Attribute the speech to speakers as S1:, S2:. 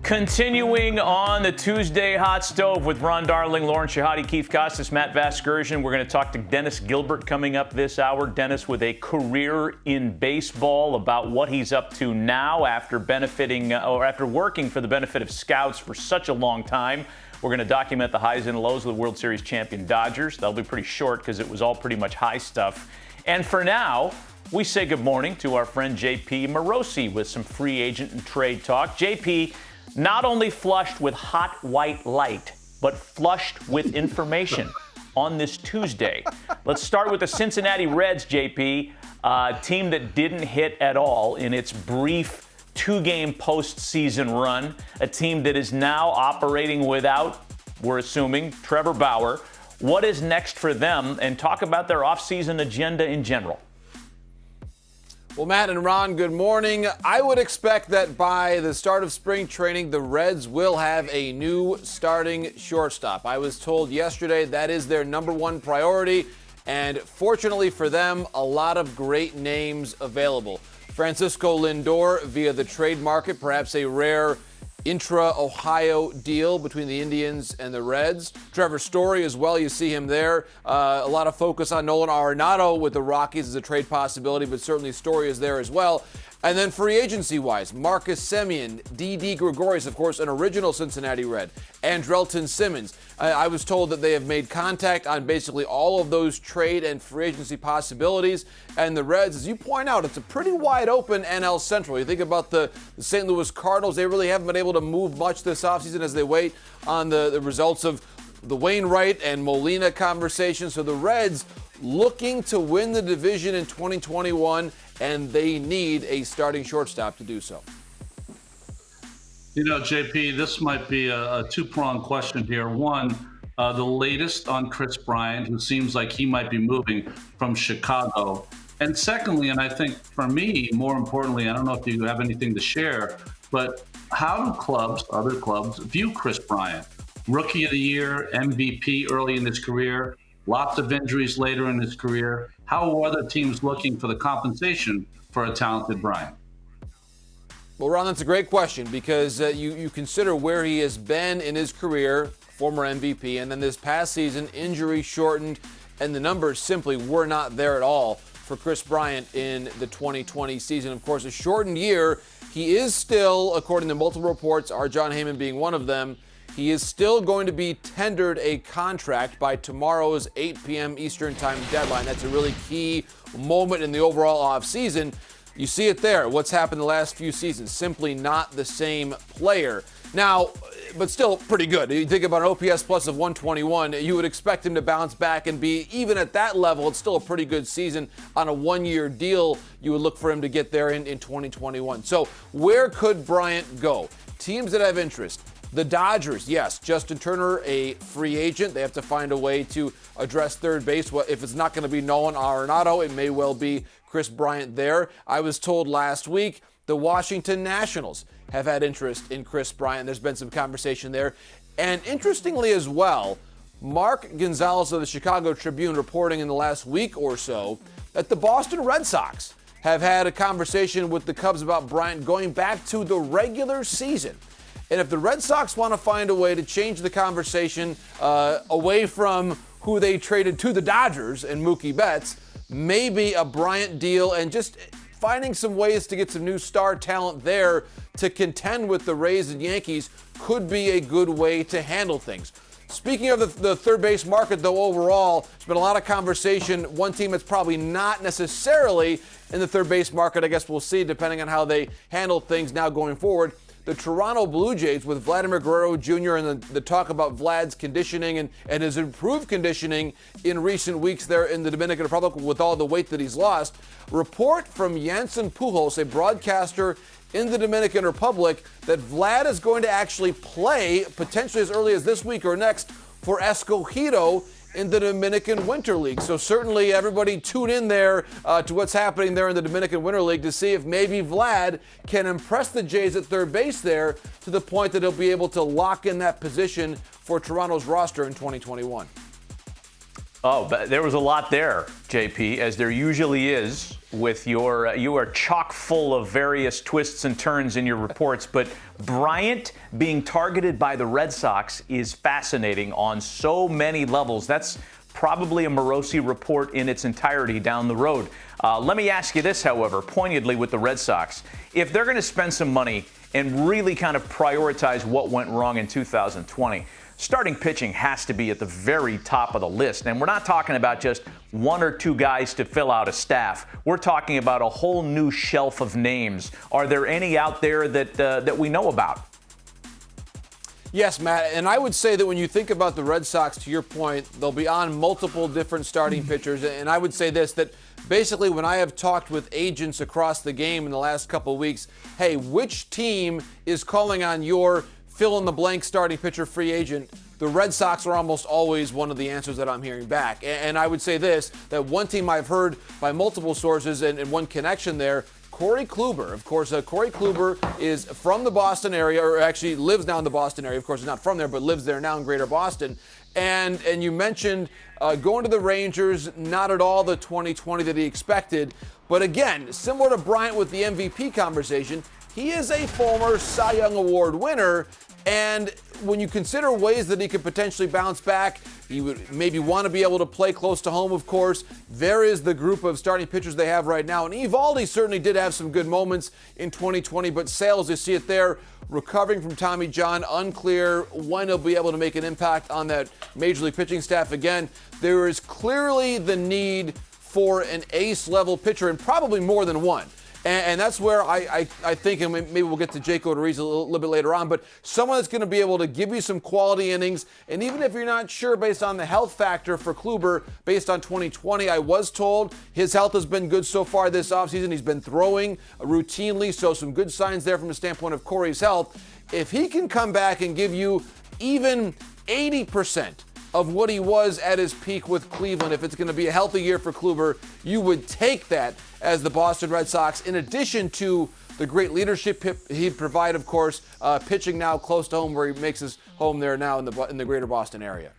S1: Continuing on the Tuesday Hot Stove with Ron Darling, Lauren Shahadi, Keith Costas, Matt VASGERSIAN. We're going to talk to Dennis Gilbert coming up this hour. Dennis with a career in baseball, about what he's up to now after after working for the benefit of scouts for such a long time. We're going to document the highs and lows of the World Series champion Dodgers. That'll be pretty short because it was all pretty much high stuff. And for now, we say good morning to our friend JP Morosi with some free agent and trade talk. JP, not only flushed with hot white light, but flushed with information on this Tuesday. Let's start with the Cincinnati Reds, JP, a team that didn't hit at all in its brief two-game postseason run, a team that is now operating without, we're assuming, Trevor Bauer. What is next for them? And talk about their offseason agenda in general.
S2: Well, Matt and Ron, good morning. I would expect that by the start of spring training, the Reds will have a new starting shortstop. I was told yesterday that is their number one priority, and fortunately for them, a lot of great names available. Francisco Lindor via the trade market, perhaps a rare intra-Ohio deal between the Indians and the Reds. Trevor Story as well, you see him there. A lot of focus on Nolan Arenado with the Rockies as a trade possibility, but certainly Story is there as well. And then free agency-wise, Marcus Semien, Didi Gregorius, of course, an original Cincinnati Red, Andrelton Simmons. I was told that they have made contact on basically all of those trade and free agency possibilities. And the Reds, as you point out, it's a pretty wide open NL Central. You think about the St. Louis Cardinals, they really haven't been able to move much this offseason as they wait on the results of the Wainwright and Molina conversation. So the Reds looking to win the division in 2021, and they need a starting shortstop to do so.
S3: You know, JP, this might be a two-pronged question here. One, the latest on Kris Bryant, who seems like he might be moving from Chicago. And secondly, and I think for me, more importantly, I don't know if you have anything to share, but how do clubs, other clubs, view Kris Bryant? Rookie of the Year, MVP early in his career, lots of injuries later in his career. How are other teams looking for the compensation for a talented Bryant?
S2: Well, Ron, that's a great question because you consider where he has been in his career, former MVP, and then this past season, injury shortened, and the numbers simply were not there at all for Kris Bryant in the 2020 season. Of course, a shortened year. He is still, according to multiple reports, our John Heyman being one of them, he is still going to be tendered a contract by tomorrow's 8 p.m. Eastern Time deadline. That's a really key moment in the overall offseason. You see it there. What's happened the last few seasons? Simply not the same player. Now, but still pretty good. You think about an OPS plus of 121, you would expect him to bounce back and be, even at that level, it's still a pretty good season. On a one-year deal, you would look for him to get there in 2021. So where could Bryant go? Teams that have interest. The Dodgers, yes. Justin Turner, a free agent. They have to find a way to address third base. Well, if it's not going to be Nolan Arenado, it may well be Kris Bryant there. I was told last week the Washington Nationals have had interest in Kris Bryant. There's been some conversation there. And interestingly as well, Mark Gonzalez of the Chicago Tribune reporting in the last week or so that the Boston Red Sox have had a conversation with the Cubs about Bryant going back to the regular season. And if the Red Sox want to find a way to change the conversation away from who they traded to the Dodgers and Mookie Betts, maybe a Bryant deal and just finding some ways to get some new star talent there to contend with the Rays and Yankees could be a good way to handle things. Speaking of the third base market, though, overall, there's been a lot of conversation. One team that's probably not necessarily in the third base market, I guess we'll see, depending on how they handle things now going forward. The Toronto Blue Jays with Vladimir Guerrero Jr. and the talk about Vlad's conditioning and his improved conditioning in recent weeks there in the Dominican Republic with all the weight that he's lost. Report from Jansen Pujols, a broadcaster in the Dominican Republic, that Vlad is going to actually play potentially as early as this week or next for Escogido in the Dominican Winter League. So certainly everybody tune in there to what's happening there in the Dominican Winter League to see if maybe Vlad can impress the Jays at third base there to the point that he'll be able to lock in that position for Toronto's roster in 2021.
S1: Oh, but there was a lot there, JP, as there usually is with your, you are chock full of various twists and turns in your reports, but Bryant being targeted by the Red Sox is fascinating on so many levels. That's probably a Morosi report in its entirety down the road. Let me ask you this, however, pointedly with the Red Sox. If they're going to spend some money and really kind of prioritize what went wrong in 2020, starting pitching has to be at the very top of the list. And we're not talking about just one or two guys to fill out a staff. We're talking about a whole new shelf of names. Are there any out there that we know about?
S2: Yes, Matt, and I would say that when you think about the Red Sox, to your point, they'll be on multiple different starting pitchers. And I would say this, that basically when I have talked with agents across the game in the last couple of weeks, hey, which team is calling on your fill-in-the-blank starting pitcher free agent? The Red Sox are almost always one of the answers that I'm hearing back. And I would say this, that one team I've heard by multiple sources and one connection there, Corey Kluber. Of course, Corey Kluber is from the Boston area, or actually lives now in the Boston area. Of course, he's not from there, but lives there now in Greater Boston. And you mentioned going to the Rangers, not at all the 2020 that he expected. But again, similar to Bryant with the MVP conversation, he is a former Cy Young Award winner. And when you consider ways that he could potentially bounce back, he would maybe want to be able to play close to home, of course. There is the group of starting pitchers they have right now. And Eovaldi certainly did have some good moments in 2020, but Sales, you see it there, recovering from Tommy John, unclear when he'll be able to make an impact on that Major League pitching staff again. There is clearly the need for an ace-level pitcher, and probably more than one. And that's where I think, and maybe we'll get to Jake Odorizzi a little bit later on, but someone that's going to be able to give you some quality innings. And even if you're not sure based on the health factor for Kluber, based on 2020, I was told his health has been good so far this offseason. He's been throwing routinely, so some good signs there from the standpoint of Corey's health. If he can come back and give you even 80% of what he was at his peak with Cleveland, if it's going to be a healthy year for Kluber, you would take that as the Boston Red Sox, in addition to the great leadership he'd provide, of course, pitching now close to home where he makes his home there now in the greater Boston area.